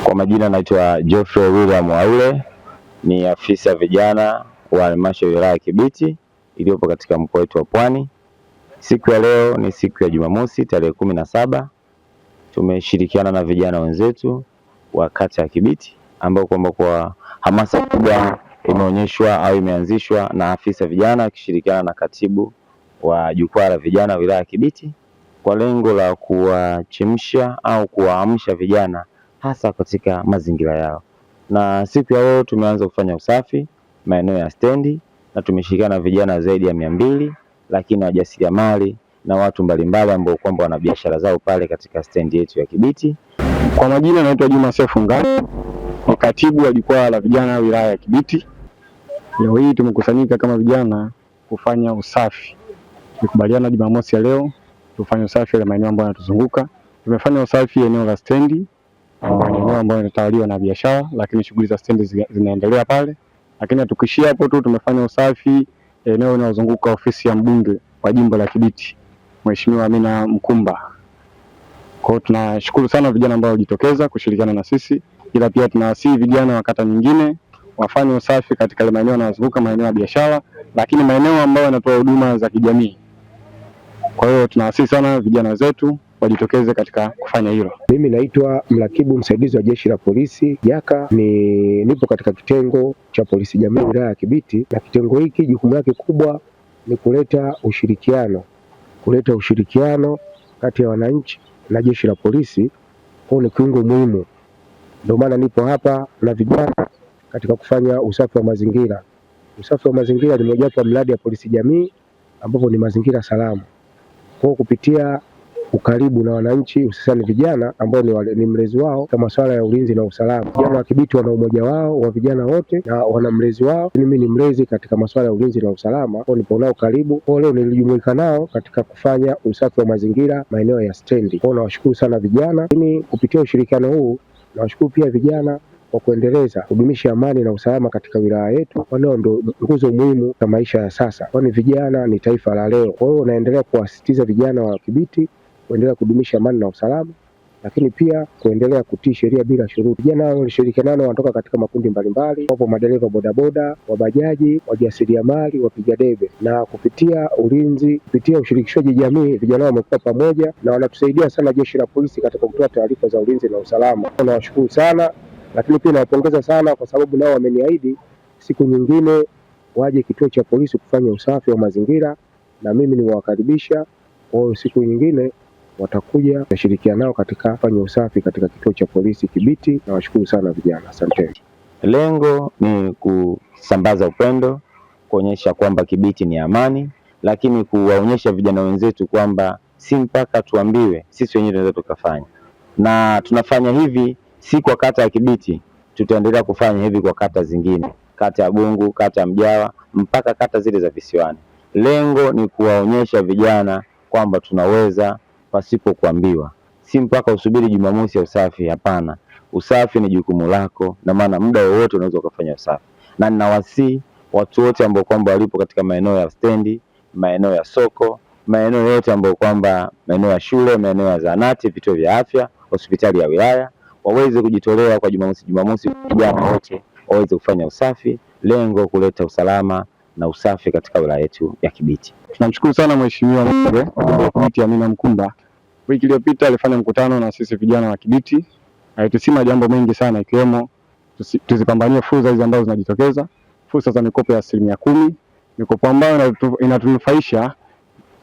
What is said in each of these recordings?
Kwa majina naitwa Geoffrey William Waule, ni afisa vijana wa halmashauri ya wilaya ya Kibiti iliyopo katika mkoa wetu wa Pwani. Siku ya leo ni siku ya Jumamosi tarehe 17. Tumeshirikiana na vijana wenzetu wa kata ya Kibiti ambao kwamba kwa hamasa kubwa imeonyeshwa au imeanzishwa na afisa vijana akishirikiana na katibu wa jukwaa la vijana wilaya ya Kibiti kwa lengo la kuwachemsha au kuwaamsha vijana hasa katika mazingira yao. Na siku ya leo tumeanza kufanya usafi maeneo ya stendi na tumeshirikiana na vijana zaidi ya 200, lakini wajasiriamali na watu mbalimbali ambao kwamba wana biashara zao pale katika stendi yetu ya Kibiti. Kwa majina naitwa Juma Sefu Ngani, ni katibu wa jukwaa la vijana wilaya ya Kibiti. Leo hii tumekusanyika kama vijana kufanya usafi. Tukubaliana Jumamosi ya leo tufanye usafi wa maeneo ambayo yanatuzunguka. Tumefanya usafi eneo la stendi, eneo ambayo linatawaliwa na biashara, lakini shughuli za stendi zinaendelea pale. Lakini tukishia hapo tu, tumefanya usafi eneo linalozunguka ofisi ya mbunge wa jimbo la Kibiti, Mheshimiwa Amina Mkumba. Kwa hiyo tunashukuru sana vijana ambao wajitokeza kushirikiana na sisi, ila pia tunawasihi vijana wa kata nyingine wafanye usafi katika maeneo yanayozunguka maeneo ya biashara, lakini maeneo ambayo yanatoa huduma za kijamii. Kwa hiyo tunawasihi sana vijana zetu wajitokeze katika kufanya hilo. Mimi naitwa mrakibu msaidizi wa jeshi la polisi Jaka, nipo katika kitengo cha polisi jamii wilaya ya Kibiti, na kitengo hiki jukumu lake kubwa ni kuleta ushirikiano kati ya wananchi na jeshi la polisi. Kwa ni kiungo muhimu, ndio maana nipo hapa na vijana katika kufanya usafi wa mazingira. Usafi wa mazingira ni mojawapo wa mradi ya polisi jamii ambapo ni mazingira salama. Kwa kupitia ukaribu na wananchi hususani vijana ambao ni mlezi wao kwa masuala ya ulinzi na usalama. Vijana wa Kibiti wana umoja wao wa vijana wote na wana mlezi wao. Mimi ni mlezi katika masuala ya ulinzi na usalama, kwa nipo nao karibu. Kwa leo nilijumuika nao katika kufanya usafi wa mazingira maeneo ya stendi. Kwa nawashukuru sana vijana, lakini kupitia ushirikiano huu nawashukuru pia vijana kwa kuendeleza kudumisha amani na usalama katika wilaya yetu. Ndio nguzo muhimu za maisha ya sasa, kwani vijana ni taifa la leo. Kwa hiyo naendelea kuwasisitiza vijana wa Kibiti kuendelea kudumisha amani na usalama, lakini pia kuendelea kutii sheria bila shuruti. Vijana walishirikiana wanatoka katika makundi mbalimbali, wapo madereva bodaboda, wabajaji, wajasiriamali, wapiga debe, na kupitia ulinzi, kupitia ushirikishaji jamii, vijana wamekuwa pamoja na wanatusaidia sana jeshi la polisi katika kutoa taarifa za ulinzi na usalama. Nawashukuru sana, lakini pia nawapongeza sana kwa sababu nao wameniahidi siku nyingine waje kituo cha polisi kufanya usafi wa mazingira, na mimi nimewakaribisha. Kwa hiyo siku nyingine watakuja kushirikiana nao katika kufanya usafi katika kituo cha polisi Kibiti. Nawashukuru sana vijana, asanteni. Lengo ni kusambaza upendo, kuonyesha kwamba Kibiti ni amani, lakini kuwaonyesha vijana wenzetu kwamba si mpaka tuambiwe, sisi wenyewe tunaweza tukafanya. Na tunafanya hivi si kwa kata ya Kibiti, tutaendelea kufanya hivi kwa kata zingine, kata ya Bungu, kata ya Mjawa, mpaka kata zile za visiwani. Lengo ni kuwaonyesha vijana kwamba tunaweza pasipo kuambiwa. Si mpaka usubiri Jumamosi ya usafi, hapana. Usafi ni jukumu lako, na maana muda wowote unaweza ukafanya usafi. Na ninawasihi watu wote ambao kwamba walipo katika maeneo ya stendi, maeneo ya soko, maeneo yote ambao kwamba maeneo ya shule, maeneo ya zahanati, vituo vya afya, hospitali ya wilaya, waweze kujitolea kwa Jumamosi vijana wote waweze kufanya usafi, lengo kuleta usalama na usafi katika wilaya yetu ya Kibiti. Tunamshukuru sana Mheshimiwa mbunge wa Kibiti Amina Mkumba. Wiki iliyopita alifanya mkutano na sisi vijana wa Kibiti. Alitusema jambo mengi sana, ikiwemo tuzipambanie fursa hizi ambazo zinajitokeza, fursa za mikopo ya 10%, mikopo ambayo inatunufaisha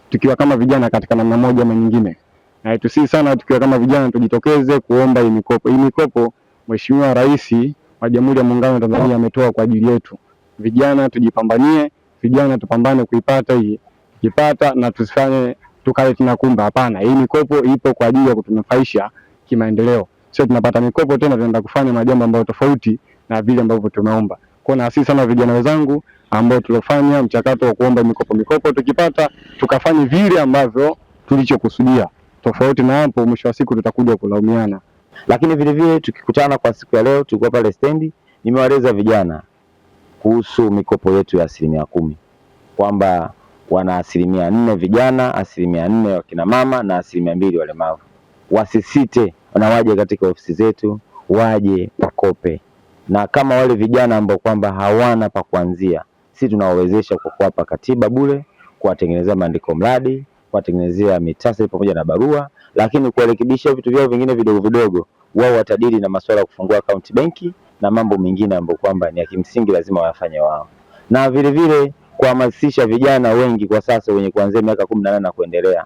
tukiwa kama vijana katika namna moja ama nyingine. Na tusii sana tukiwa kama vijana tujitokeze kuomba hii mikopo. Hii mikopo Mheshimiwa Rais wa Jamhuri ya Muungano wa Tanzania ametoa kwa ajili yetu. Vijana tujipambanie, vijana tupambane kuipata hii. Tukipata na tusifanye tukale tunakumba, hapana. Hii mikopo ipo kwa ajili ya kutunufaisha kimaendeleo. Sio tunapata mikopo tena tunaenda kufanya majambo ambayo tofauti na vile ambavyo tumeomba. Kwa na sisi sana vijana wenzangu ambao tulofanya mchakato wa kuomba mikopo tukipata tukafanya vile ambavyo tulichokusudia. Tofauti na hapo mwisho wa siku tutakuja kulaumiana. Lakini vile vile tukikutana kwa siku ya leo, tulikuwa pale stendi, nimewaeleza vijana kuhusu mikopo yetu ya 10%, kwamba wana 4% vijana, 4% wakina mama na 2% walemavu. Wasisite na waje katika ofisi zetu waje wakope, na kama wale vijana ambao kwamba hawana pa kuanzia, sisi tunawawezesha kwa kuwapa katiba bure, kuwatengenezea maandiko mradi, kuwatengenezea mitasari pamoja na barua, lakini kuwarekebisha vitu vyao vingine vidogo vidogo. Wao watadili na masuala ya kufungua akaunti benki na mambo mengine ambayo kwamba ni ya kimsingi lazima wayafanye wao, na vile vile kuhamasisha vijana wengi kwa sasa wenye kuanzia miaka 18 na kuendelea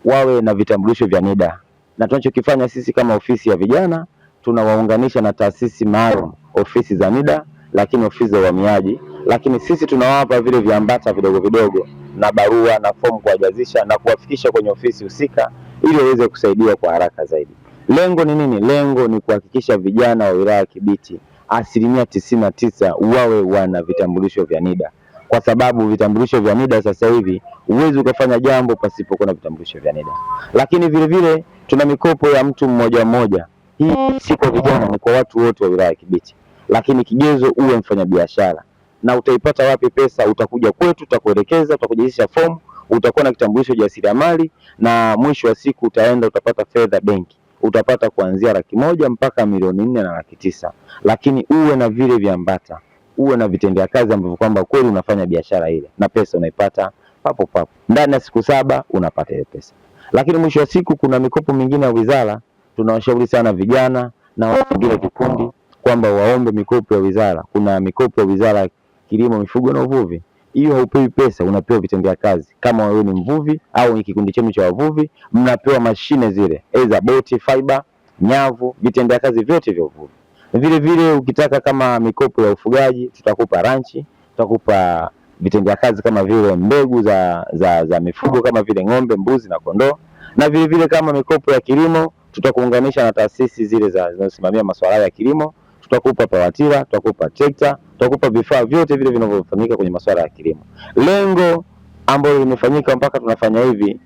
wawe na vitambulisho vya NIDA. Na tunachokifanya sisi kama ofisi ya vijana, tunawaunganisha na taasisi maalum, ofisi za NIDA, lakini ofisi za uhamiaji, lakini sisi tunawapa vile viambata vidogo vidogo na barua na fomu kuwajazisha na kuwafikisha kwenye ofisi husika ili waweze kusaidiwa kwa haraka zaidi. Lengo ni nini? Lengo ni kuhakikisha vijana wa wilaya ya Kibiti 99% wawe wana vitambulisho vya NIDA, kwa sababu vitambulisho vya NIDA sasa hivi huwezi ukafanya jambo pasipokuwa na vitambulisho vya NIDA. Lakini vile vile tuna mikopo ya mtu mmoja mmoja. Hii si kwa vijana, ni kwa watu wote wa wilaya ya Kibiti, lakini kigezo uwe mfanyabiashara. Na utaipata wapi pesa? Utakuja kwetu, tutakuelekeza, utakujazisha fomu, utakuwa na kitambulisho jasiriamali, na mwisho wa siku utaenda utapata fedha benki. Utapata kuanzia 100,000 mpaka 4,400,000 na 900,000, lakini uwe na vile viambata, uwe na vitendea kazi ambavyo kwamba kweli unafanya biashara ile, na pesa unaipata papo papo ndani ya siku 7 unapata ile pesa. Lakini mwisho wa siku kuna mikopo mingine ya wizara, tunawashauri sana vijana na wengine vikundi kwamba waombe mikopo ya wizara. Kuna mikopo ya wizara ya kilimo, mifugo na uvuvi. Hiyo haupewi pesa, unapewa vitendea kazi. Kama wewe ni mvuvi au ni kikundi chenu cha wavuvi, mnapewa mashine zile, aidha boti, fiber, nyavu, vitendea kazi vyote vya uvuvi. Vile vile ukitaka kama mikopo ya ufugaji, tutakupa ranchi, tutakupa vitendea kazi kama vile mbegu za mifugo kama vile ng'ombe, mbuzi na kondoo. Na vile vile kama mikopo ya kilimo, tutakuunganisha na taasisi zile zinazosimamia masuala ya kilimo. Tutakupa pawatira, tutakupa trekta, tutakupa vifaa vyote vile vinavyofanyika kwenye masuala ya kilimo. Lengo ambalo limefanyika mpaka tunafanya hivi,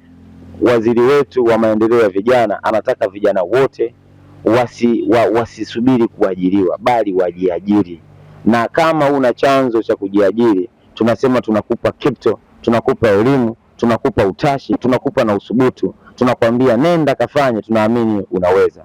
waziri wetu wa maendeleo ya vijana anataka vijana wote wasisubiri kuajiriwa, bali wajiajiri. Na kama una chanzo cha kujiajiri, tunasema tunakupa crypto, tunakupa elimu, tunakupa utashi, tunakupa na usubutu, tunakwambia nenda kafanye, tunaamini unaweza.